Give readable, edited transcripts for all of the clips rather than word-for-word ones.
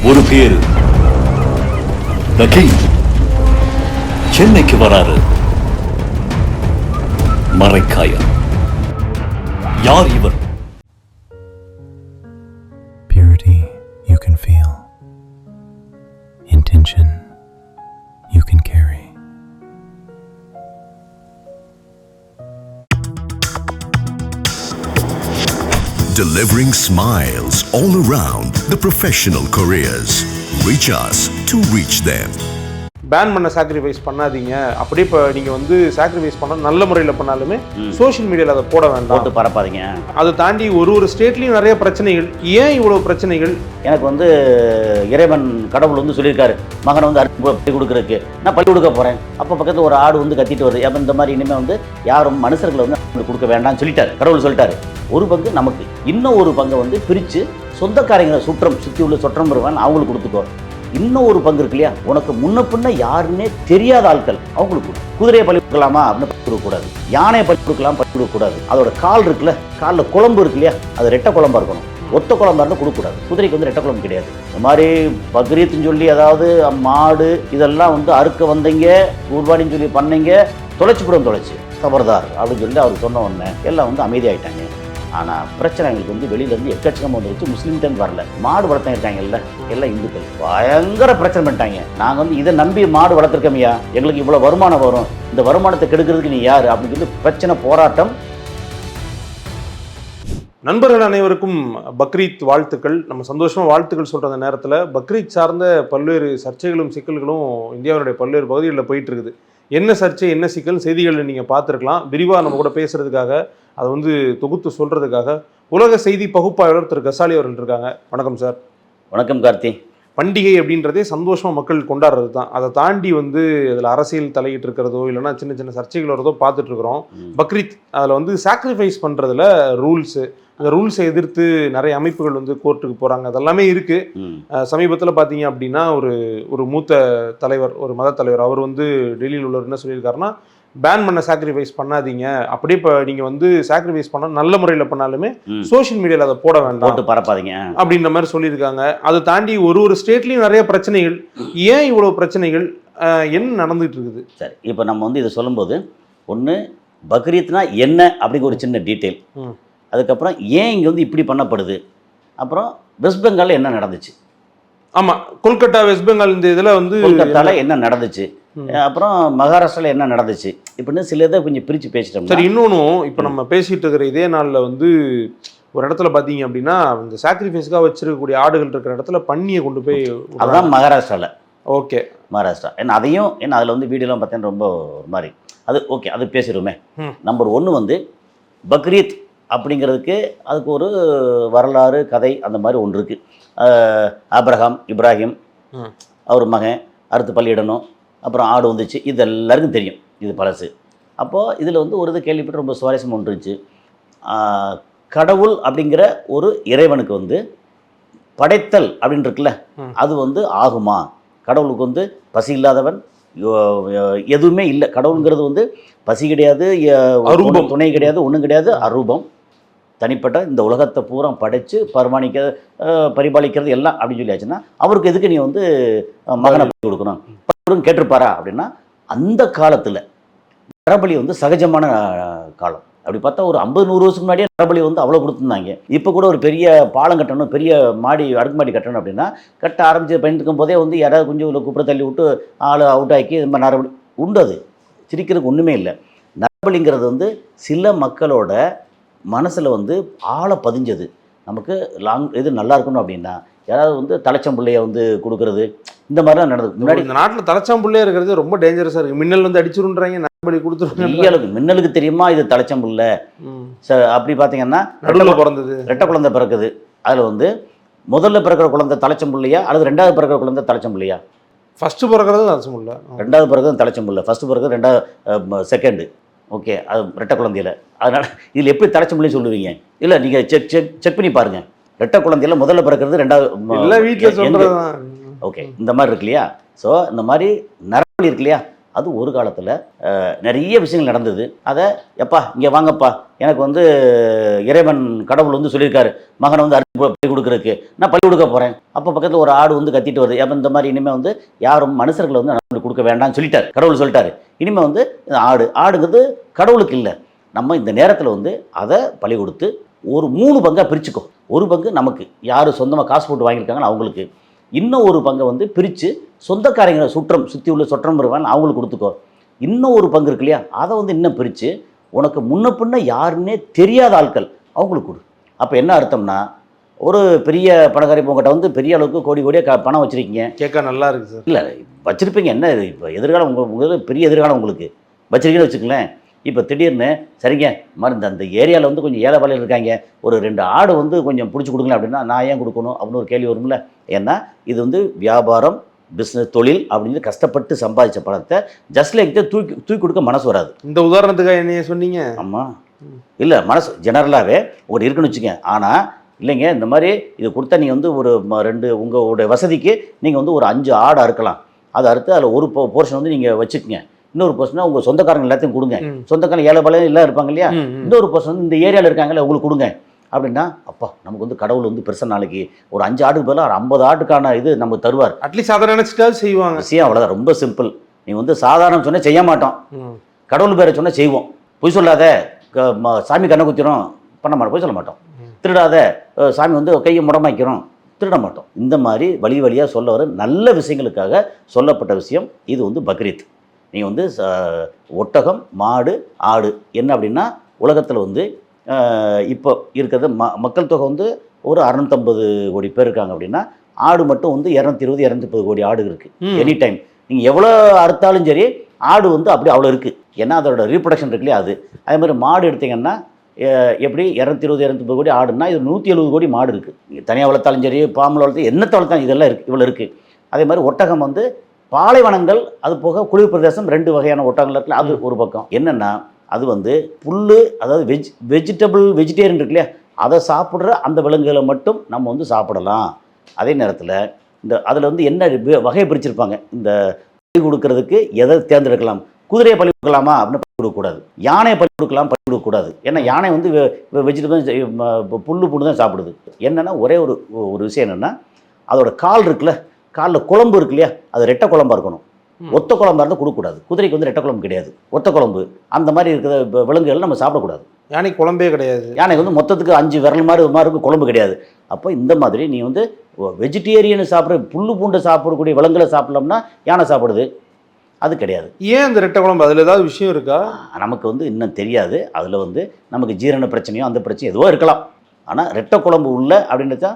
ஒரு பேரு The King சென்னைக்கு வராரு. மரைக்காயா. யார் இவர்? Purity you can feel. Intention you can carry. Delivering smiles all around the professional careers. Reach us to reach them. பேன் பண்ண சாக்ரிஃபைஸ் பண்ணாதீங்க. அப்படியே இப்போ நீங்கள் வந்து சாக்ரிஃபைஸ் பண்ண நல்ல முறையில் பண்ணாலுமே சோஷியல் மீடியாவில் அதை போட வேண்டாம், போட்டு பரப்பாதீங்க. அதை தாண்டி ஒரு ஸ்டேட்லேயும் நிறைய பிரச்சனைகள். ஏன் இவ்வளோ பிரச்சனைகள்? எனக்கு வந்து இறைவன் கடவுள் வந்து சொல்லியிருக்காரு, மகனை வந்து பள்ளி கொடுக்குறதுக்கு நான் பள்ளி கொடுக்க போகிறேன். அப்போ பக்கத்தில் ஒரு ஆடு வந்து கத்திட்டு வருது. அப்போ இந்த மாதிரி இனிமேல் வந்து யாரும் மனுஷர்களை வந்து கொடுக்க வேண்டாம்னு சொல்லிட்டாரு, கடவுள் சொல்லிட்டாரு. ஒரு பங்கு நமக்கு, இன்னும் ஒரு பங்கை வந்து பிரித்து சொந்தக்காரங்களை சுற்றி உள்ள சொற்றம் வருவான் அவங்களுக்கு கொடுத்துக்கோ. இன்னும் ஒரு பங்கு இருக்கு இல்லையா, உனக்கு முன்ன பின்ன யாருன்னே தெரியாத ஆட்கள் அவங்களுக்கு குதிரையை பள்ளி கொடுக்கலாமா அப்படின்னு பள்ளி கொடுக்கக்கூடாது, யானையை பள்ளி கொடுக்கலாம் பள்ளி கொடுக்கக்கூடாது. அதோட கால் இருக்குல்ல, காலில் குழம்பு இருக்கு இல்லையா, அது ரெட்டை குழம்பா இருக்கணும். ஒத்த குழம்பா இருந்தால் கொடுக்கக்கூடாது. குதிரைக்கு வந்து ரெட்டை குழம்பு கிடையாது. இந்த மாதிரி பக்ரீத்னு சொல்லி அதாவது மாடு இதெல்லாம் வந்து அறுக்க வந்தீங்க, குர்பானின்னு சொல்லி பண்ணீங்க, தொலைச்சி கபர்தார் அப்படின்னு சொல்லி அவர் சொன்ன உடனே எல்லாம் வந்து அமைதியாகிட்டாங்க. ஆனால் பிரச்சனை எங்களுக்கு வந்து வெளியிலேருந்து எக்கச்சக்கமாக வந்துருச்சு. முஸ்லீம்கிட்ட வரல, மாடு வளர்த்தங்க இருக்காங்கல்ல, எல்லாம் இந்துக்கள் பயங்கர பிரச்சனை பண்ணிட்டாங்க. நாங்கள் வந்து இதை நம்பி மாடு வளர்த்துருக்கோமையா, எங்களுக்கு இவ்வளோ வருமானம் வரும், இந்த வருமானத்தை கெடுக்கிறதுக்கு நீ யார் அப்படின்னு சொல்லி பிரச்சனை, போராட்டம். நண்பர்கள் அனைவருக்கும் பக்ரீத் வாழ்த்துக்கள். நம்ம சந்தோஷமாக வாழ்த்துக்கள் சொல்கிற அந்த நேரத்தில் பக்ரீத் சார்ந்த பல்வேறு சர்ச்சைகளும் சிக்கல்களும் இந்தியாவினுடைய பல்வேறு பகுதிகளில் போயிட்டு இருக்குது. என்ன சர்ச்சை என்ன சிக்கல் செய்திகளில் நீங்கள் பார்த்துருக்கலாம். விரிவாக நம்ம கூட பேசுகிறதுக்காக, அதை வந்து தொகுத்து சொல்கிறதுக்காக உலக செய்தி பகுப்பாளர் திரு கசாலி அவர்கள் இருக்காங்க. வணக்கம் சார். வணக்கம் கார்த்தி. பண்டிகை அப்படின்றதே சந்தோஷமாக மக்கள் கொண்டாடுறது தான். அதை தாண்டி வந்து அதில் அரசியல் தலையிட்டு இருக்கிறதோ இல்லைனா சின்ன சின்ன சர்ச்சைகள் வரதோ பார்த்துட்டு இருக்கிறோம். பக்ரீத் அதில் வந்து சாக்ரிஃபைஸ் பண்ணுறதுல ரூல்ஸு, அந்த ரூல்ஸை எதிர்த்து நிறைய அமைப்புகள் வந்து கோர்ட்டுக்கு போகிறாங்க. அதெல்லாமே இருக்குது. சமீபத்தில் பார்த்தீங்க அப்படின்னா ஒரு மூத்த தலைவர், ஒரு மத தலைவர், அவர் வந்து டெல்லியில் உள்ளவர் என்ன சொல்லியிருக்காருன்னா, பேன் பண்ண சாக்ரிஃபைஸ் பண்ணாதீங்க. அப்படியே இப்போ நீங்கள் வந்து சாக்ரிஃபைஸ் பண்ண நல்ல முறையில் பண்ணாலுமே சோஷியல் மீடியாவில் அதை போட வேண்டாம், போட்டு பரப்பாதீங்க அப்படின்ற மாதிரி சொல்லியிருக்காங்க. அதை தாண்டி ஒரு ஸ்டேட்லேயும் நிறைய பிரச்சனைகள். ஏன் இவ்வளோ பிரச்சனைகள், என்ன நடந்துகிட்டு இருக்குது? சரி, இப்போ நம்ம வந்து இதை சொல்லும்போது ஒன்று பக்ரீத்னா என்ன அப்படிங்கிற ஒரு சின்ன டீட்டெயில், அதுக்கப்புறம் ஏன் இங்கே வந்து இப்படி பண்ணப்படுது, அப்புறம் வெஸ்ட் பெங்காலில் என்ன நடந்துச்சு. ஆமாம், கொல்கட்டா வெஸ்ட் பெங்கால் இந்த இதில் வந்து கொல்கத்தாவில் என்ன நடந்துச்சு, அப்புறம் மகாராஷ்டிராவில் என்ன நடந்துச்சு, இப்படின்னு சில இதை கொஞ்சம் பிரித்து பேசிட்டோம். சரி, இன்னொன்றும் இப்போ நம்ம பேசிகிட்டு இருக்கிற இதே நாளில் வந்து ஒரு இடத்துல பார்த்தீங்க அப்படின்னா இந்த சாக்ரிஃபைஸ்க்காக வச்சிருக்கக்கூடிய ஆடுகள் இருக்கிற இடத்துல பன்னியை கொண்டு போய், அதுதான் மகாராஷ்டிராவில். ஓகே, மகாராஷ்டிரா. ஏன்னா அதையும் ஏன்னா அதில் வந்து வீடியோலாம் பார்த்தீங்கன்னா ரொம்ப ஒரு மாதிரி அது ஓகே, அது பேசிடுமே. நம்பர் 1 வந்து பக்ரீத் அப்படிங்கிறதுக்கு அதுக்கு ஒரு வரலாறு கதை அந்த மாதிரி ஒன்று இருக்குது. ஆபிரகாம் இப்ராஹிம் அவர் மகன் அறுத்து பள்ளியிடணும், அப்புறம் ஆடு வந்துச்சு, இது எல்லாருக்கும் தெரியும், இது பழசு. அப்போது இதில் வந்து ஒரு இது கேள்விப்பட்டு ரொம்ப சுவாரஸ்யம் ஒன்று இருந்துச்சு. கடவுள் அப்படிங்கிற ஒரு இறைவனுக்கு வந்து படைத்தல் அப்படின்னு இருக்குல்ல, அது வந்து ஆகுமா? கடவுளுக்கு வந்து பசி இல்லாதவன் எதுவுமே இல்லை. கடவுளுங்கிறது வந்து பசி கிடையாது, துணை கிடையாது, ஒன்றும் கிடையாது, அரூபம், தனிப்பட்ட இந்த உலகத்தை பூரா படைத்து பரிபாலிக்கிறது எல்லாம் அப்படின்னு சொல்லியாச்சுன்னா அவருக்கு எதுக்கு நீ வந்து மகனை கொடுக்கணும் கேட்டிருப்பாரா அப்படின்னா, அந்த காலத்தில் நரபலி வந்து சகஜமான காலம். அப்படி பார்த்தா ஒரு 50-100 வருஷத்துக்கு முன்னாடியே நரபலி வந்து அவ்வளோ கொடுத்துருந்தாங்க. இப்போ கூட ஒரு பெரிய பாலம் கட்டணும், பெரிய அடுக்குமாடி கட்டணும் அப்படின்னா கட்ட ஆரம்பித்து பயந்துக்கும் போதே வந்து யாராவது கொஞ்சம் கூப்பிட தள்ளி விட்டு ஆள் அவுட் ஆக்கி இது மாதிரி நரபலி உண்டு. அது சிரிக்கிறதுக்கு ஒன்றுமே இல்லை. நரபலிங்கிறது வந்து சில மக்களோட மனசில் வந்து ஆழ பதிஞ்சது. நமக்கு இது நல்லா இருக்கணும் அப்படின்னா யாராவது வந்து தலைச்சம்பிள்ளையை வந்து கொடுக்கறது, இந்த மாதிரிலாம் நடந்தது. முன்னாடி இந்த நாட்டில் தலைச்சம்பிள்ளையே இருக்கிறது ரொம்ப டேஞ்சரஸாக இருக்குது. மின்னல் வந்து அடிச்சுருன்றாங்க, நரபலி கொடுத்துருவாங்க. மின்னலுக்கு தெரியுமா இது தலைச்சம்பிள்ளை? அப்படி பார்த்தீங்கன்னா நடுவில் பிறந்தது ரெட்டை குழந்தை பிறக்குது. அதில் வந்து முதல்ல பிறக்கிற குழந்தை தலைச்சம்பிள்ளையா அல்லது ரெண்டாவது பிறக்கிற குழந்தை தலைச்சம்பிள்ளையா? ஃபஸ்ட்டு பிறக்கிறது தலைச்சம்பிள்ளை, ரெண்டாவது பிறகு தலைச்சம்பிள்ளை, ஃபஸ்ட்டு பிறகு ரெண்டாவது செகண்டு. ஓகே, அது ரெட்டை குழந்தையில். அதனால் இதில் எப்படி தலைச்சம்பிள்ளைன்னு சொல்லுவீங்க? இல்லை, நீங்கள் செக் பண்ணி பாருங்கள். ரெட்டை குழந்தையில முதல்ல பிறக்கிறது, ரெண்டாவது வீட்டில் சொல்கிறது. ஓகே, இந்த மாதிரி இருக்கு இல்லையா? ஸோ இந்த மாதிரி நரபலி இருக்கு இல்லையா, அது ஒரு காலத்தில் நிறைய விஷயங்கள் நடந்தது. அதை எப்பா இங்கே வாங்கப்பா, எனக்கு வந்து இறைவன் கடவுள் வந்து சொல்லியிருக்காரு மகனை வந்து அறுத்து பள்ளி கொடுக்குறதுக்கு, நான் பள்ளி கொடுக்க போகிறேன். அப்போ பக்கத்தில் ஒரு ஆடு வந்து கத்திட்டு வருது. அப்போ இந்த மாதிரி இனிமேல் வந்து யாரும் மனுஷர்களை வந்து நம்மளுக்கு கொடுக்க வேண்டாம்னு சொல்லிட்டார், கடவுள் சொல்லிட்டாரு. இனிமேல் வந்து ஆடுங்கிறது கடவுளுக்கு இல்லை. நம்ம இந்த நேரத்தில் வந்து அதை பள்ளி கொடுத்து ஒரு 3 பங்காக பிரிச்சுக்கோ. ஒரு பங்கு நமக்கு யார் சொந்தமாக காசு போட்டு வாங்கியிருக்காங்களோ அவங்களுக்கு, இன்னும் ஒரு பங்கை வந்து பிரித்து சொந்தக்காரங்களை சுற்றி உள்ள சொற்றம் வருவாங்க அவங்களுக்கு கொடுத்துக்கோ. இன்னும் ஒரு பங்கு இருக்கு இல்லையா, அதை வந்து இன்னும் பிரித்து உனக்கு முன்ன பின்ன யாருன்னே தெரியாத ஆட்கள் அவங்களுக்கு கொடு. அப்போ என்ன அர்த்தம்னா, ஒரு பெரிய பணக்காரி உங்கள்கிட்ட வந்து பெரிய அளவுக்கு கோடி கோடியாக பணம் வச்சுருக்கீங்க. கேட்க நல்லா இருக்குது சார். இல்லை வச்சுருப்பீங்க, என்ன இப்போ எதிர்காலம் உங்களுக்கு பெரிய எதிர்காலம் உங்களுக்கு வச்சுருக்கீங்கன்னு வச்சுக்கங்களேன். இப்போ திடீர்னு சரிங்க மருந்து அந்த ஏரியாவில் வந்து கொஞ்சம் ஏழை பாலையில் இருக்காங்க, ஒரு 2 ஆடு வந்து கொஞ்சம் பிடிச்சி கொடுங்களேன் அப்படின்னா நான் ஏன் கொடுக்கணும் அப்படின்னு ஒரு கேள்வி வரும்ல. ஏன்னா இது வந்து வியாபாரம், பிஸ்னஸ், தொழில் அப்படின்னு கஷ்டப்பட்டு சம்பாதிச்ச பணத்தை ஜஸ்ட் லைக் தூக்கி கொடுக்க மனசு வராது. இந்த உதாரணத்துக்காக என்னைய சொன்னீங்க? ஆமாம், இல்லை மனசு ஜெனரலாகவே உங்களுக்கு இருக்குன்னு வச்சுக்கேன். ஆனால் இல்லைங்க இந்த மாதிரி இது கொடுத்தா நீங்கள் வந்து ஒரு 2 உங்களுடைய வசதிக்கு நீங்கள் வந்து ஒரு 5 ஆடு அறுக்கலாம். அதை அறுத்து அதில் ஒரு போர்ஷன் வந்து நீங்கள் வச்சுக்கோங்க. இன்னொரு பர்சனாக உங்கள் சொந்தக்காரங்க எல்லாத்தையும் கொடுங்க. சொந்தக்காரங்க ஏழை பாலையும் எல்லாம் இருப்பாங்க இல்லையா, இன்னொரு பர்சன் வந்து இந்த ஏரியாவில் இருக்காங்களே உங்களுக்கு கொடுங்க அப்படின்னா, அப்பா நமக்கு வந்து கடவுள் வந்து பெருசாக நாளைக்கு ஒரு 5 ஆடுக்கு பதிலாக ஒரு 50 ஆட்டுக்கான இது நமக்கு தருவார். அட்லீஸ்ட் அதை நினச்சிட்டா செய்வாங்க. விஷயம் அவ்வளோதான், ரொம்ப சிம்பிள். நீங்கள் வந்து சாதாரணம் சொன்னால் செய்ய மாட்டோம், கடவுள் பேரை சொன்னால் செய்வோம். பொய் சொல்லாத சாமி கண்ணை குத்திரும் பண்ண மாட்டோம், பொய் சொல்ல மாட்டோம். திருடாத சாமி வந்து கையை முடமாக்கிறோம், திருட மாட்டோம். இந்த மாதிரி வழியாக சொல்ல வர நல்ல விஷயங்களுக்காக சொல்லப்பட்ட விஷயம் இது வந்து பக்ரீத். நீங்கள் வந்து ஒட்டகம், மாடு, ஆடு என்ன அப்படின்னா, உலகத்தில் வந்து இப்போ இருக்கிறது மக்கள் தொகை வந்து ஒரு 650 கோடி பேர் இருக்காங்க அப்படின்னா, ஆடு மட்டும் வந்து 220 230 கோடி ஆடு இருக்குது. எனி டைம் நீங்கள் எவ்வளோ அறுத்தாலும் சரி ஆடு வந்து அப்படி அவ்வளோ இருக்குது. ஏன்னா அதோட ரீப்ரொடக்ஷன் இருக்குல்லையே அது. அதே மாதிரி மாடு எடுத்திங்கன்னா எப்படி 220 230 கோடி ஆடுன்னா இது 170 கோடி மாடு இருக்குது. நீங்கள் தனியாக வளர்த்தாலும் சரி, பாம்பில் வளர்த்து என்னத்தை வளர்த்தாலும் இதெல்லாம் இருக்குது, இவ்வளோ இருக்குது. அதே மாதிரி ஒட்டகம் வந்து பாலைவனங்கள், அது போக குளிர் பிரதேசம் 2 வகையான ஒட்டகங்கள் இருக்குல்ல, அது ஒரு பக்கம். என்னென்னா அது வந்து புல், அதாவது வெஜிடேரியன் இருக்கு இல்லையா, அதை சாப்பிட்ற அந்த விலங்குகளை மட்டும் நம்ம வந்து சாப்பிடலாம். அதே நேரத்தில் இந்த அதில் வந்து என்ன வகையை பிரிச்சிருப்பாங்க, இந்த பலி கொடுக்கறதுக்கு எதை தேர்ந்தெடுக்கலாம். குதிரையை பலி கொடுக்கலாமா அப்படின்னு பலி கொடுக்கக்கூடாது, யானையை பலி கொடுக்கலாம் பலி கொடுக்கக்கூடாது. ஏன்னா யானை வந்து வெஜிடபிள் புல்லு தான் சாப்பிடுது. என்னென்னா ஒரே ஒரு விஷயம் என்னென்னா, அதோட கால் இருக்குல்ல, காலில் குழம்பு இருக்கு இல்லையா, அது ரெட்டை குழம்பாக இருக்கணும். ஒத்த குழம்பாக இருந்தால் கொடுக்கக்கூடாது. குதிரைக்கு வந்து ரெட்டை குழம்பு கிடையாது, ஒத்த குழம்பு. அந்த மாதிரி இருக்கிற விலங்குகள் நம்ம சாப்பிடக்கூடாது. யானை குழம்பே கிடையாது. யானைக்கு வந்து மொத்தத்துக்கு 5 விரல் மாதிரி இருக்கும், குழம்பு கிடையாது. அப்போ இந்த மாதிரி நீ வந்து வெஜிடேரியன் சாப்பிட்ற புல்லு பூண்டை சாப்பிடக்கூடிய விலங்குகளை சாப்பிட்லோம்னா யானை சாப்பிடுது, அது கிடையாது. ஏன் அந்த ரெட்டை குழம்பு, அதில் ஏதாவது விஷயம் இருக்கா? நமக்கு வந்து இன்னும் தெரியாது. அதில் வந்து நமக்கு ஜீரண பிரச்சனையோ அந்த பிரச்சனையும் எதுவோ இருக்கலாம். ஆனால் ரெட்டை குழம்பு உள்ள அப்படின்றதா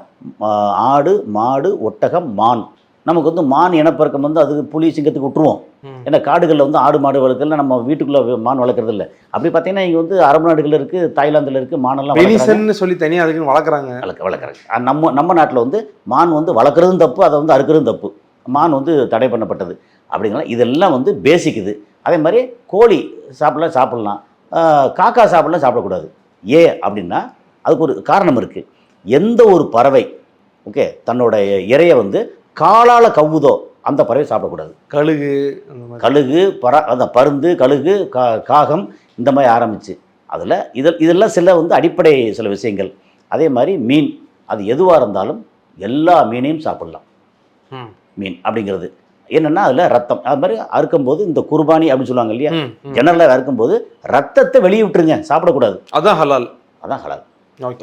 ஆடு, மாடு, ஒட்டகம், மான். நமக்கு வந்து மான் இனப்பெருக்கம் வந்து அதுக்கு புலி, சிங்கத்துக்கு விட்டுருவோம். ஏன்னா காடுகளில் வந்து ஆடு மாடு வளர்க்கல, நம்ம வீட்டுக்குள்ளே மான் வளர்க்குறது இல்லை. அப்படி பார்த்தீங்கன்னா இங்கே வந்து அரபு நாடுகளில் இருக்குது, தாய்லாந்தில் இருக்குது, மானெல்லாம் வெனிசன்னு சொல்லி தனியாக அதுக்குன்னு வளர்க்குறாங்க. நம்ம நாட்டில் வந்து மான் வந்து வளர்க்குறதும் தப்பு, அதை வந்து அறுக்கிறதும் தப்பு. மான் வந்து தடை பண்ணப்பட்டது. அப்படிங்களா, இதெல்லாம் வந்து பேசிக் இது. அதே மாதிரி கோழி சாப்பிடலாம், காக்கா சாப்பிடக்கூடாது. அப்படின்னா அதுக்கு ஒரு காரணம் இருக்குது. எந்த ஒரு பறவை ஓகே தன்னோட இறையை வந்து காலால் கவ்வுதோ அந்த பறவை சாப்பிடக்கூடாது. கழுகு அந்த பருந்து, கழுகு, காகம், இந்த மாதிரி ஆரம்பிச்சு அதில் இதெல்லாம் சில வந்து அடிப்படை சில விஷயங்கள். அதே மாதிரி மீன், அது எதுவாக இருந்தாலும் எல்லா மீனையும் சாப்பிடலாம். மீன் அப்படிங்கிறது என்னென்னா அதில் ரத்தம், அது மாதிரி அறுக்கும்போது இந்த குர்பானி அப்படின்னு சொல்லுவாங்க இல்லையா, ஜெனரலாக அறுக்கும்போது ரத்தத்தை வெளியே விட்டுருங்க, சாப்பிடக்கூடாது. அதான் ஹலால்.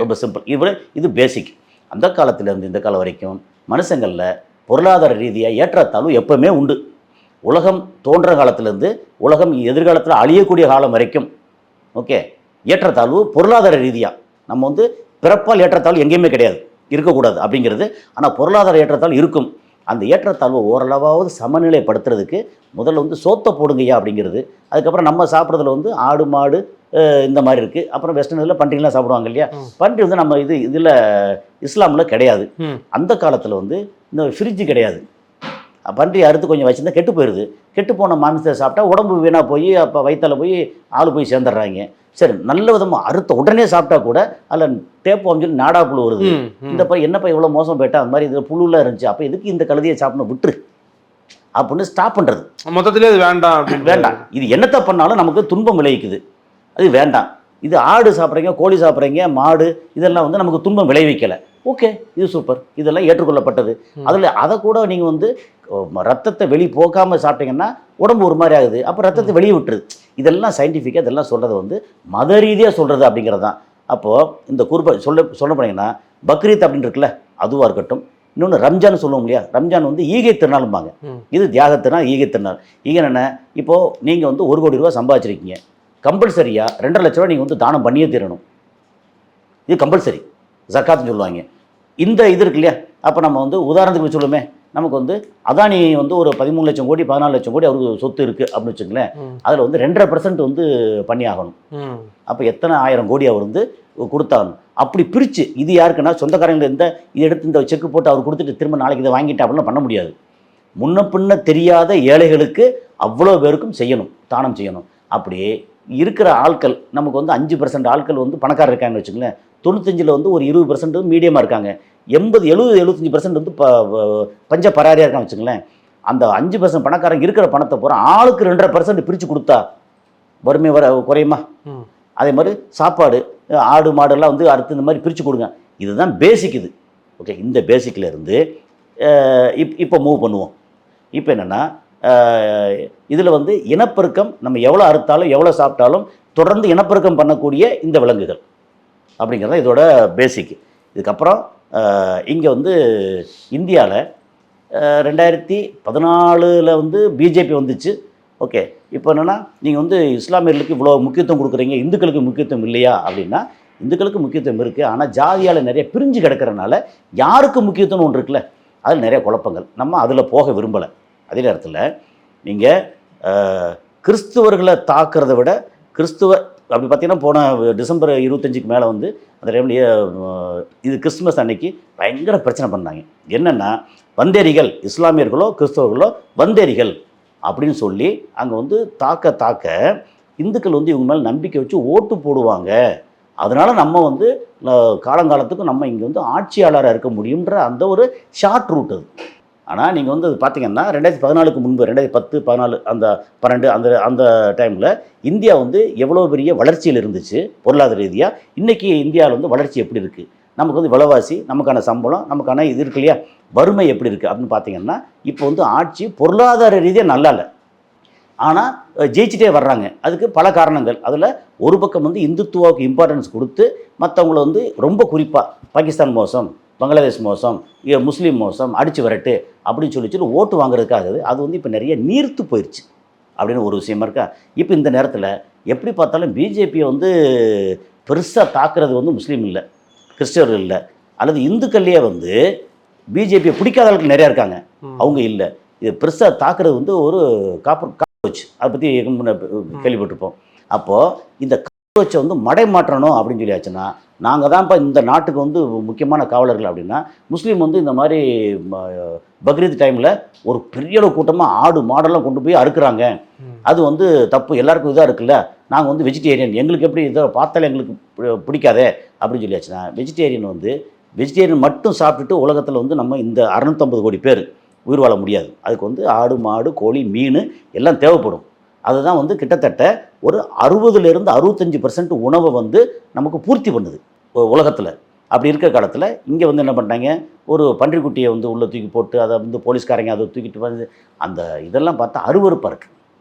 ரொம்ப சிம்பிள். இது பேசிக். அந்த காலத்திலேருந்து இந்த காலம் வரைக்கும் மனுஷங்களில் பொருளாதார ரீதியாக ஏற்றத்தாழ்வு எப்பவுமே உண்டு. உலகம் தோன்ற காலத்திலேருந்து உலகம் எதிர்காலத்தில் அழியக்கூடிய காலம் வரைக்கும் ஓகே ஏற்றத்தாழ்வு பொருளாதார ரீதியாக நம்ம வந்து பிறப்பால் ஏற்றத்தாழ்வு எங்கேயுமே கிடையாது, இருக்கக்கூடாது அப்படிங்கிறது. ஆனால் பொருளாதார ஏற்றத்தாழ்வு இருக்கும். அந்த ஏற்றத்தாழ்வு ஓரளவாவது சமநிலைப்படுத்துறதுக்கு முதல்ல வந்து சோத்தை போடுங்கய்யா அப்படிங்கிறது. அதுக்கப்புறம் நம்ம சாப்பிட்றதுல வந்து ஆடு, மாடு இந்த மாதிரி இருக்குது. அப்புறம் வெஸ்டர்ன் இதில் பன்றிலாம் சாப்பிடுவாங்க இல்லையா, பன்றி வந்து நம்ம இதில் இஸ்லாமில் கிடையாது. அந்த காலத்தில் வந்து இந்த ஃப்ரிட்ஜு கிடையாது. பன்றி அறுத்து கொஞ்சம் வச்சுருந்தா கெட்டு போயிடுது. கெட்டு போன மாமிசத்தை சாப்பிட்டா உடம்பு வீணாக போய் அப்போ வயிற்றால் போய் ஆள் போய் சேர்ந்துடுறாங்க. சரி, நல்ல விதமாக அறுத்த உடனே சாப்பிட்டா கூட அதில் தேப்போம் சொல்லி நாடா புழு வருது. இந்த என்னப்பா இவ்வளோ மோசம் போயிட்டா, அந்த மாதிரி இதில் புழுலாம் இருந்துச்சு, அப்போ எதுக்கு இந்த கழுதியை சாப்பிடணும், விட்டுரு. அப்படின்னு ஸ்டாப் பண்ணுறது. மொத்தத்திலே அது வேண்டாம் அப்படின்னு வேண்டாம், இது என்னத்தை பண்ணாலும் நமக்கு துன்பம் விளைவிக்குது, அது வேண்டாம். இது ஆடு சாப்பிட்றீங்க, கோழி சாப்பிட்றீங்க, மாடு, இதெல்லாம் வந்து நமக்கு துன்பம் விளைவிக்கலை, ஓகே இது சூப்பர், இதெல்லாம் ஏற்றுக்கொள்ளப்பட்டது. அதில் அதை கூட நீங்கள் வந்து ரத்தத்தை வெளியே போக்காமல் சாப்பிட்டீங்கன்னா உடம்பு ஒரு மாதிரி ஆகுது, அப்போ ரத்தத்தை வெளியே விட்டுருது. இதெல்லாம் சயின்டிஃபிக்காக இதெல்லாம் சொல்கிறது வந்து மத ரீதியாக சொல்கிறது அப்படிங்கிறது தான். அப்போது இந்த சொல்ல போனீங்கன்னா பக்ரீத் அப்படின்னு இருக்குல்ல, அதுவாக இருக்கட்டும், இன்னொன்று ரம்ஜான் சொல்லுவோம் இல்லையா, ரம்ஜான் வந்து ஈகை திருநாளும்பாங்க. இது தியாக திருநாள், ஈகை திருநாள். ஈகை என்ன, இப்போது நீங்கள் வந்து 1 கோடி ரூபா சம்பாதிச்சிருக்கீங்க, கம்பல்சரியாக 2.5 லட்ச ரூபா நீங்கள் வந்து தானம் பண்ணியே தீரணும். இது கம்பல்சரி, ஜக்காத்துன்னு சொல்லுவாங்க. இந்த இது இருக்கு இல்லையா, அப்போ நம்ம வந்து உதாரணத்துக்கு சொல்லுமே, நமக்கு வந்து அதானி வந்து ஒரு 13 லட்சம் கோடி 14 லட்சம் கோடி அவருக்கு சொத்து இருக்குது அப்படின்னு வச்சுங்களேன், அதில் வந்து 2.5% வந்து பண்ணி ஆகணும். அப்போ எத்தனை 1000 கோடி அவர் வந்து கொடுத்தாகணும். அப்படி பிரித்து இது யாருக்குன்னா சொந்தக்காரங்க இதை எடுத்து இந்த செக்கு போட்டு அவர் கொடுத்துட்டு திரும்ப நாளைக்கு இதை வாங்கிட்டு அப்படிலாம் பண்ண முடியாது. முன்ன பின்ன தெரியாத ஏழைகளுக்கு அவ்வளோ பேருக்கும் செய்யணும், தானம் செய்யணும். அப்படியே இருக்கிற ஆட்கள் நமக்கு வந்து 5% ஆட்கள் வந்து பணக்காரர் இருக்காங்கன்னு வச்சுங்களேன், 95% வந்து ஒரு 20% மீடியமாக இருக்காங்க, 70-75% வந்து பஞ்ச பராரியாக இருக்கான்னு வச்சுங்களேன். அந்த 5% பணக்காரங்க இருக்கிற பணத்தை பூரா ஆளுக்கு 2.5% பிரித்து கொடுத்தா வறுமை குறையுமா? அதே மாதிரி சாப்பாடு, ஆடு மாடெல்லாம் வந்து அடுத்து இந்த மாதிரி பிரித்து கொடுங்க. இதுதான் பேசிக். இது ஓகே, இந்த பேசிக்கில் இருந்து இப்போ மூவ் பண்ணுவோம். இப்போ என்னென்னா, இதில் வந்து இனப்பெருக்கம் நம்ம எவ்வளோ அறுத்தாலும் எவ்வளோ சாப்பிட்டாலும் தொடர்ந்து இனப்பெருக்கம் பண்ணக்கூடிய இந்த விலங்குகள் அப்படிங்கிறது இதோட பேசிக். இதுக்கப்புறம் இங்கே வந்து இந்தியாவில் 2014 வந்து பிஜேபி வந்துச்சு. ஓகே, இப்போ என்னென்னா நீங்கள் வந்து இஸ்லாமியர்களுக்கு இவ்வளோ முக்கியத்துவம் கொடுக்குறீங்க, இந்துக்களுக்கு முக்கியத்துவம் இல்லையா அப்படின்னா, இந்துக்களுக்கு முக்கியத்துவம் இருக்குது. ஆனால் ஜாதியால் நிறைய பிரிஞ்சு கிடக்கிறனால யாருக்கு முக்கியத்துவம் ஒன்று இருக்குல்ல, அதில் நிறைய குழப்பங்கள். நம்ம அதில் போக விரும்பலை. அதே நேரத்தில் நீங்கள் கிறிஸ்துவர்களை தாக்குறதை விட அப்படி பார்த்தீங்கன்னா போன டிசம்பர் 25க்கு மேலே வந்து அந்த டைம்லேயே இது கிறிஸ்துமஸ் அன்னைக்கு பயங்கர பிரச்சனை பண்ணாங்க. என்னென்னா, வந்தேரிகள், இஸ்லாமியர்களோ கிறிஸ்தவர்களோ வந்தேரிகள் அப்படின்னு சொல்லி அங்கே வந்து தாக்க இந்துக்கள் வந்து இவங்க மேலே நம்பிக்கை வச்சு ஓட்டு போடுவாங்க. அதனால் நம்ம வந்து காலங்காலத்துக்கு நம்ம இங்கே வந்து ஆட்சியாளராக இருக்க முடியுன்ற அந்த ஒரு ஷார்ட் ரூட் அது. ஆனால் நீங்கள் வந்து அது பார்த்தீங்கன்னா 2014க்கு முன்பு 2010, 14, அந்த 12 அந்த டைமில் இந்தியா வந்து எவ்வளோ பெரிய வளர்ச்சியில் இருந்துச்சு பொருளாதார ரீதியாக. இன்றைக்கி இந்தியாவில் வந்து வளர்ச்சி எப்படி இருக்குது, நமக்கு வந்து விலைவாசி, நமக்கான சம்பளம், நமக்கான இது இருக்கு இல்லையா, வறுமை எப்படி இருக்குது அப்படின்னு பார்த்தீங்கன்னா, இப்போ வந்து ஆட்சி பொருளாதார ரீதியாக நல்லா இல்லை, ஆனால் ஜெயிச்சிட்டே வர்றாங்க. அதுக்கு பல காரணங்கள். அதில் ஒரு பக்கம் வந்து இந்துத்துவாவுக்கு இம்பார்ட்டன்ஸ் கொடுத்து மற்றவங்கள வந்து ரொம்ப குறிப்பாக பாகிஸ்தான் மோசம், பங்களாதேஷ் மோசம், முஸ்லீம் மோசம், அடித்து வரட்டு அப்படின்னு சொல்லி ஓட்டு வாங்குறதுக்காகுது. அது வந்து இப்போ நிறைய நீர்த்து போயிடுச்சு அப்படின்னு ஒரு விஷயமா இருக்கா. இப்போ இந்த நேரத்தில் எப்படி பார்த்தாலும் பிஜேபியை வந்து பெருசாக தாக்குறது வந்து முஸ்லீம் இல்லை, கிறிஸ்தவர்கள் இல்லை, அல்லது இந்துக்கள்லேயே வந்து பிஜேபியை பிடிக்காதவர்களுக்கு நிறையா இருக்காங்க, அவங்க இல்லை. இது பெருசாக தாக்குறது வந்து ஒரு காக்ரோச், அதை பற்றி கேள்விப்பட்டிருப்போம். அப்போது இந்த காக்ரோச்சை வந்து மடை மாற்றணும் அப்படின்னு சொல்லியாச்சுன்னா, நாங்கள் தான் இப்போ இந்த நாட்டுக்கு வந்து முக்கியமான காவலர்கள் அப்படின்னா, முஸ்லீம் வந்து இந்த மாதிரி பக்ரீத் டைமில் ஒரு பெரிய அளவு கூட்டமாக ஆடு மாடெல்லாம் கொண்டு போய் அறுக்குறாங்க, அது வந்து தப்பு, எல்லாருக்கும் இதாக இருக்குல்ல, நாங்கள் வந்து வெஜிடேரியன், எங்களுக்கு எப்படி இதை பார்த்தாலே எங்களுக்கு பிடிக்காதே அப்படின்னு சொல்லியாச்சுன்னா, வெஜிடேரியன் மட்டும் சாப்பிட்டுட்டு உலகத்தில் வந்து நம்ம இந்த 650 கோடி பேர் உயிர் வாழ முடியாது. அதுக்கு வந்து ஆடு மாடு கோழி மீன் எல்லாம் தேவைப்படும். அதுதான் வந்து கிட்டத்தட்ட ஒரு 60-65% உணவை வந்து நமக்கு பூர்த்தி பண்ணுது உலகத்தில். அப்படி இருக்கிற காலத்தில் இங்கே வந்து என்ன பண்ணுறாங்க, ஒரு பன்றிக்குட்டியை வந்து உள்ளே தூக்கி போட்டு அதை வந்து போலீஸ்காரங்க அதை தூக்கிட்டு வந்து அந்த இதெல்லாம் பார்த்தா அருவருப்பாக இருக்குது.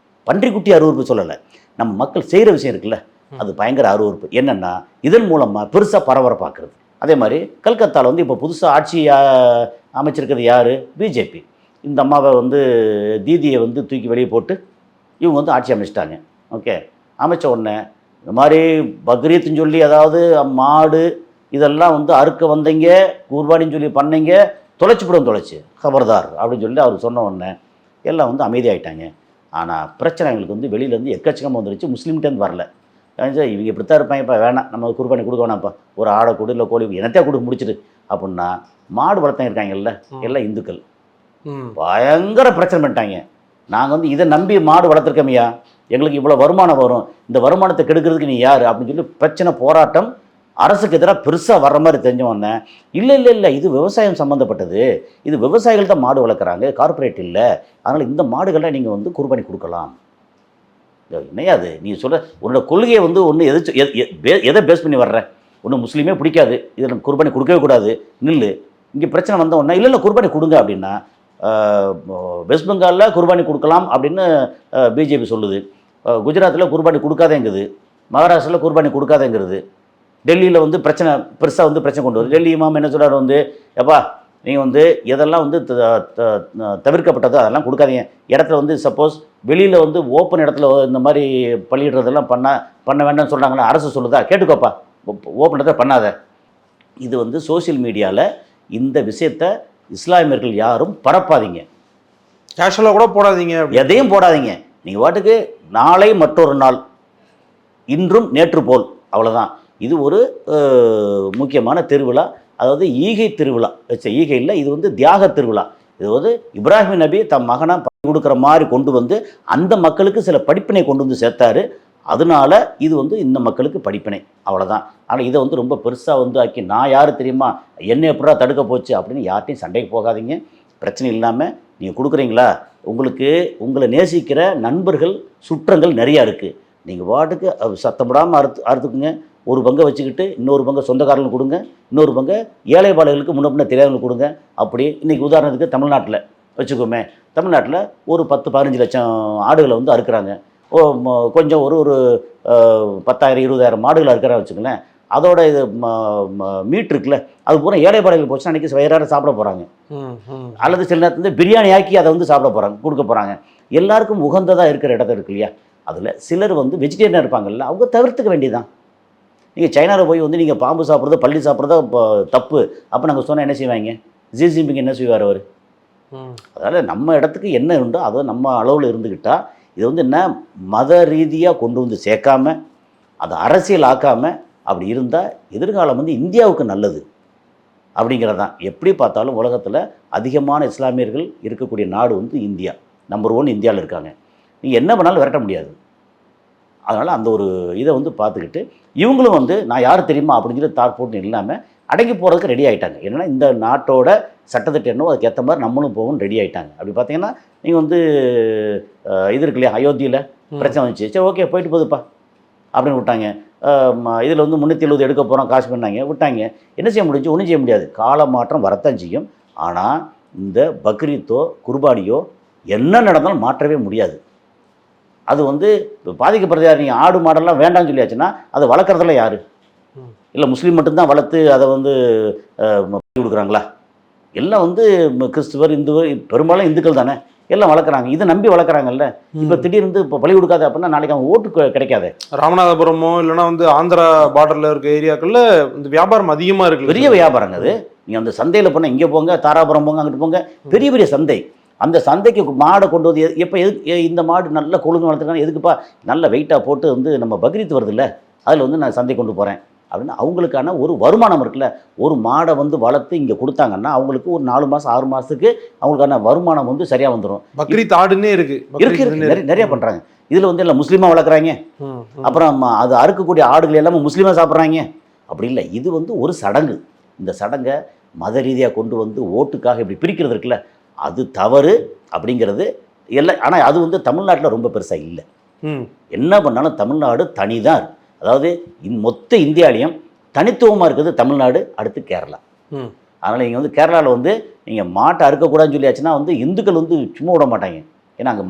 பன்றிக்குட்டி அருவருப்பு சொல்லலை, நம்ம மக்கள் செய்கிற விஷயம் இருக்குல்ல, அது பயங்கர அருவருப்பு. என்னென்னா, இதன் மூலமாக பெருசாக பரபரப்பாக்குறது. அதே மாதிரி கல்கத்தாவில் வந்து இப்போ புதுசாக ஆட்சி அமைச்சிருக்கிறது யார், பிஜேபி. இந்த அம்மாவை வந்து தீதியை வந்து தூக்கி வெளியே போட்டு இவங்க வந்து ஆட்சி அமைச்சிட்டாங்க. ஓகே, அமைச்ச உடனே இந்த மாதிரி பக்ரீத்துன்னு சொல்லி, அதாவது மாடு இதெல்லாம் வந்து அறுக்க வந்தீங்க, குர்பானின்னு சொல்லி பண்ணீங்க, தொலைச்சி கபர்தார் அப்படின்னு சொல்லி அவர் சொன்ன உடனே எல்லாம் வந்து அமைதியாகிட்டாங்க. ஆனால் பிரச்சனை எங்களுக்கு வந்து வெளியிலேருந்து எக்கச்சக்கமாக வந்துருச்சு, முஸ்லீம்கிட்டேருந்து வரல. இவங்க இப்படித்தான் இருப்பாங்க, இப்போ வேணாம், நம்ம குர்பானி கொடுக்க வேணாம்ப்பா, ஒரு ஆடை கொடு இல்லை கோழி என்னத்தையா கொடுக்க முடிச்சிடு அப்படின்னா, மாடு வளர்த்தங்க இருக்காங்கல்ல எல்லாம் இந்துக்கள் பயங்கர பிரச்சனை பண்ணிட்டாங்க. நாங்கள் வந்து இதை நம்பி மாடு வளர்த்துருக்கோமையா, எங்களுக்கு இவ்வளோ வருமானம் வரும், இந்த வருமானத்தை கெடுக்கிறதுக்கு நீ யார் அப்படின்னு சொல்லி பிரச்சனை, போராட்டம், அரசுக்கு எதிராக பெருசாக வர்ற மாதிரி தெரிஞ்சு வந்தேன். இல்லை இது விவசாயம் சம்மந்தப்பட்டது, இது விவசாயிகள் தான் மாடு வளர்க்குறாங்க, கார்ப்பரேட் இல்லை, அதனால் இந்த மாடுகளை நீங்கள் வந்து குர்பானி கொடுக்கலாம். என்னையாது நீ சொல்கிற உன்னோட கொள்கையை வந்து ஒன்று எதை பேஸ் பண்ணி வர்ற? ஒன்று முஸ்லீமே பிடிக்காது, இதில் குர்பானி கொடுக்கவே கூடாது, நில்லு. இங்கே பிரச்சனை வந்த உடனே இல்லை குர்பானி கொடுங்க அப்படின்னா வெஸ்ட் பெங்காலில் குர்பானி கொடுக்கலாம் அப்படின்னு பிஜேபி சொல்லுது, குஜராத்தில் குர்பானி கொடுக்காதேங்குது, மகாராஷ்டிராவில் குர்பானி கொடுக்காதேங்கிறது, டெல்லியில் வந்து பெருசாக வந்து பிரச்சனை கொண்டு வருது. டெல்லி இமாம் என்ன சொல்கிறார் வந்து, எப்பா நீங்கள் வந்து எதெல்லாம் வந்து தவிர்க்கப்பட்டதோ அதெல்லாம் கொடுக்காதீங்க. இடத்துல வந்து சப்போஸ் வெளியில் வந்து ஓப்பன் இடத்துல இந்த மாதிரி பள்ளியிடுறதெல்லாம் பண்ண வேண்டாம்னு சொல்கிறாங்களா, அரசு சொல்லுதா, கேட்டுக்கோப்பா, ஓப்பன் இடத்துல பண்ணாத. இது வந்து சோசியல் மீடியாவில் இந்த விஷயத்தை இஸ்லாமியர்கள் யாரும் பரப்பாதீங்க, கேஷுவலாக கூட போடாதீங்க, எதையும் போடாதீங்க. நீங்கள் வாட்டுக்கு நாளை மற்றொரு நாள், இன்றும் நேற்று போல், அவ்வளோதான். இது ஒரு முக்கியமான திருவிழா, அதாவது ஈகை திருவிழா. ஈகை இல்லை, இது வந்து தியாக திருவிழா. இது வந்து இப்ராஹிம் நபி தம் மகனை கொடுக்குற மாதிரி கொண்டு வந்து அந்த மக்களுக்கு சில படிப்பினை கொண்டு வந்து சேர்த்தாரு. அதனால இது வந்து இந்த மக்களுக்கு படிப்பினை, அவ்வளோதான். ஆனால் இதை வந்து ரொம்ப பெருசாக வந்து ஆக்கி நான் யார் தெரியுமா, என்ன எப்படா தடுக்க போச்சு அப்படின்னு யார்ட்டையும் சண்டைக்கு போகாதீங்க. பிரச்சனை இல்லாமல் நீங்கள் கொடுக்குறீங்களா, உங்களை நேசிக்கிற நண்பர்கள் சுற்றங்கள் நிறையா இருக்குது. நீங்கள் பாட்டுக்கு சத்தப்படாமல் அறுத்துக்குங்க. ஒரு பங்கை வச்சுக்கிட்டு இன்னொரு பங்கை சொந்தக்காரர்களுக்கு கொடுங்க, இன்னொரு பங்கை ஏழை பாளைகளுக்கு முன்ன தெரியாதவங்களுக்கு கொடுங்க. அப்படி இன்றைக்கி உதாரணத்துக்கு தமிழ்நாட்டில் வச்சுக்கோமே, தமிழ்நாட்டில் ஒரு 10-15 லட்சம் ஆடுகளை வந்து அறுக்கிறாங்க. கொஞ்சம் ஒரு 10,000-20,000 மாடுகளை அறுக்கிறாங்க வச்சுக்கோங்களேன். அதோட இது மீட் இருக்குல்ல, அது பூரா ஏழை பாளைகள் போச்சுன்னா அன்றைக்கி வயிறார சாப்பிட போகிறாங்க. அல்லது சில நேரத்தில் வந்து பிரியாணி ஆக்கி அதை வந்து சாப்பிட போகிறாங்க, கொடுக்க போகிறாங்க. எல்லாருக்கும் உகந்ததாக இருக்கிற இடத்துல இருக்கு இல்லையா, அதில் சிலர் வந்து வெஜிடேரியனாக இருப்பாங்கல்ல, அவங்க தவிர்த்துக்க வேண்டியதான். நீங்கள் சைனாவில் போய் வந்து நீங்கள் பாம்பு சாப்பிட்றதோ பள்ளி சாப்பிட்றதோ தப்பு அப்போ நாங்கள் சொன்னால் என்ன செய்வாங்க? ஜி ஜின்பிங் என்ன செய்வார் அவர்? அதனால் நம்ம இடத்துக்கு என்ன உண்டோ அதை நம்ம அளவில் இருந்துக்கிட்டால், இது வந்து என்ன மத ரீதியாக கொண்டு வந்து சேர்க்காம அதை அரசியல் ஆக்காமல் அப்படி இருந்தால் எதிர்காலம் வந்து இந்தியாவுக்கு நல்லது அப்படிங்கிறது தான். எப்படி பார்த்தாலும் உலகத்தில் அதிகமான இஸ்லாமியர்கள் இருக்கக்கூடிய நாடு வந்து இந்தியா, நம்பர் 1 இந்தியாவில் இருக்காங்க. நீங்கள் என்ன பண்ணாலும் விரட்ட முடியாது. அதனால் அந்த ஒரு இதை வந்து பார்த்துக்கிட்டு இவங்களும் வந்து நான் யார் தெரியுமா அப்படின்னு சொல்லி தாட் போட்டு இல்லாமல் அடங்கி போகிறதுக்கு ரெடி ஆகிட்டாங்க. என்னென்னா இந்த நாட்டோட சட்டத்திட்டம் என்னவோ அதுக்கேற்ற மாதிரி நம்மளும் போகவும் ரெடி ஆகிட்டாங்க. அப்படி பார்த்தீங்கன்னா நீங்கள் வந்து இது இருக்கு இல்லையா, அயோத்தியில் பிரச்சனை வந்துச்சு, சரி ஓகே போயிட்டு போகுதுப்பா அப்படின்னு விட்டாங்க. இதில் வந்து 370 எடுக்க போகிறோம் காசு பண்ணாங்க, விட்டாங்க. என்ன செய்ய முடிஞ்சு? ஒன்றும் செய்ய முடியாது. கால மாற்றம் வரத்தான் செய்யும். ஆனால் இந்த பக்ரீத்தோ குர்பானியோ என்ன நடந்தாலும் மாற்றவே முடியாது. அது வந்து பாதிக்கப்படுறது யார்? நீங்கள் ஆடு மாடெல்லாம் வேண்டாம்னு சொல்லியாச்சுன்னா அதை வளர்க்குறதெல்லாம் யார்? இல்லை முஸ்லீம் மட்டும்தான் வளர்த்து அதை வந்து கொடுக்குறாங்களா? எல்லாம் வந்து கிறிஸ்துவர் இந்துவர் பெரும்பாலும் இந்துக்கள் தானே எல்லாம் வளர்க்குறாங்க. இதை நம்பி வளர்க்குறாங்கல்ல. இப்போ திடீர்னு இப்போ பலி கொடுக்காது அப்படின்னா நாளைக்கு அவங்க ஓட்டு கிடைக்காது. ராமநாதபுரமோ இல்லைன்னா வந்து ஆந்திரா பார்டரில் இருக்க ஏரியாக்களில் இந்த வியாபாரம் அதிகமாக இருக்குது, பெரிய வியாபாரங்க. அது நீங்கள் அந்த சந்தையில் போனால் இங்கே போங்க, தாராபுரம் போங்க, அங்கிட்டு போங்க, பெரிய பெரிய சந்தை. அந்த சந்தைக்கு மாடை கொண்டு வந்து எப்போ இந்த மாடு நல்ல கொழுந்து வளர்த்துருக்காங்க, எதுக்குப்பா நல்ல வெயிட்டாக போட்டு வந்து நம்ம பக்ரீத் வருது இல்லை, அதில் வந்து நான் சந்தை கொண்டு போகிறேன் அப்படின்னு அவங்களுக்கான ஒரு வருமானம் இருக்குல்ல. ஒரு மாடை வந்து வளர்த்து இங்கே கொடுத்தாங்கன்னா அவங்களுக்கு ஒரு 4 மாதம் 6 மாதத்துக்கு அவங்களுக்கான வருமானம் வந்து சரியாக வந்துடும். பக்ரீத் ஆடுன்னே இருக்குது, நிறைய பண்ணுறாங்க. இதில் வந்து எல்லாம் முஸ்லீமாக வளர்க்குறாங்க, அப்புறம் அது அறுக்கக்கூடிய ஆடுகள் எல்லாமே முஸ்லீமாக சாப்பிட்றாங்க. அப்படி இல்லை, இது வந்து ஒரு சடங்கு. இந்த சடங்கை மத ரீதியாக கொண்டு வந்து ஓட்டுக்காக இப்படி பிரிக்கிறது இருக்குல்ல, அது தவறு அப்படிங்கிறது எல்லாம். ஆனால் அது வந்து தமிழ்நாட்டில் ரொம்ப பெருசாக இல்லை. என்ன பண்ணாலும் தமிழ்நாடு தனிதான். அதாவது மொத்த இந்தியாவிலையும் தனித்துவமாக இருக்குது தமிழ்நாடு, அடுத்து கேரளா. அதனால் நீங்கள் வந்து கேரளாவில் வந்து நீங்கள் மாட்டை அறுக்கக்கூடாதுன்னு சொல்லியாச்சுன்னா வந்து இந்துக்கள் வந்து சும்மா விட மாட்டாங்க. ஏன்னா அங்கே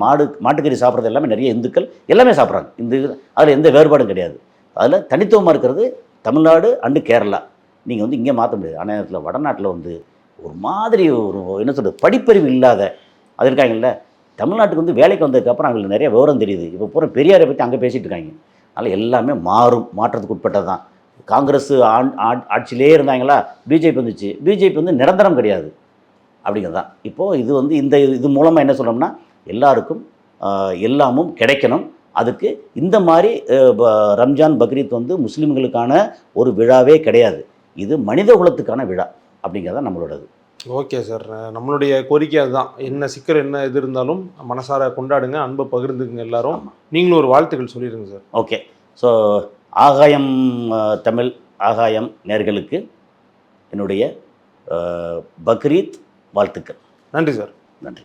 மாட்டுக்கறி சாப்பிட்றது எல்லாமே நிறைய இந்துக்கள் எல்லாமே சாப்பிட்றாங்க. அதில் எந்த வேறுபாடும் கிடையாது. அதில் தனித்துவமாக இருக்கிறது தமிழ்நாடு அண்டு கேரளா. நீங்கள் வந்து இங்கே மாற்ற முடியாது. ஆனால் நேரத்தில் வடநாட்டில் வந்து ஒரு மாதிரி ஒரு என்ன சொல்கிறது படிப்பறிவு இல்லாத அது இருக்காங்கல்ல. தமிழ்நாட்டுக்கு வந்து வேலைக்கு வந்ததுக்கப்புறம் அவங்களுக்கு நிறைய விவரம் தெரியுது. இப்போ பூரா பெரியாரை பற்றி அங்கே பேசிகிட்டு இருக்காங்க. அதனால் எல்லாமே மாற்றத்துக்கு உட்பட்டது தான். காங்கிரஸ் ஆட்சியிலே இருந்தாங்களா, பிஜேபி வந்துச்சு. பிஜேபி வந்து நிரந்தரம் கிடையாது அப்படிங்கிறது தான். இப்போது இது வந்து இது மூலமாக என்ன சொல்கிறோம்னா எல்லாருக்கும் எல்லாமும் கிடைக்கணும். அதுக்கு இந்த மாதிரி ரம்ஜான் பக்ரீத் வந்து முஸ்லீம்களுக்கான ஒரு விழாவே கிடையாது. இது மனித குலத்துக்கான விழா அப்படிங்கிறதான் நம்மளோடது. ஓகே சார், நம்மளுடைய கோரிக்கை அதுதான். என்ன சிக்கல் என்ன எது இருந்தாலும் மனசார கொண்டாடுங்க, அன்பை பகிர்ந்துக்குங்க எல்லாரும். நீங்களும் ஒரு வாழ்த்துக்கள் சொல்லிடுங்க சார். ஓகே. ஸோ ஆகாயம் தமிழ் ஆகாயம் நேர்களுக்கு என்னுடைய பக்ரீத் வாழ்த்துக்கள். நன்றி சார். நன்றி.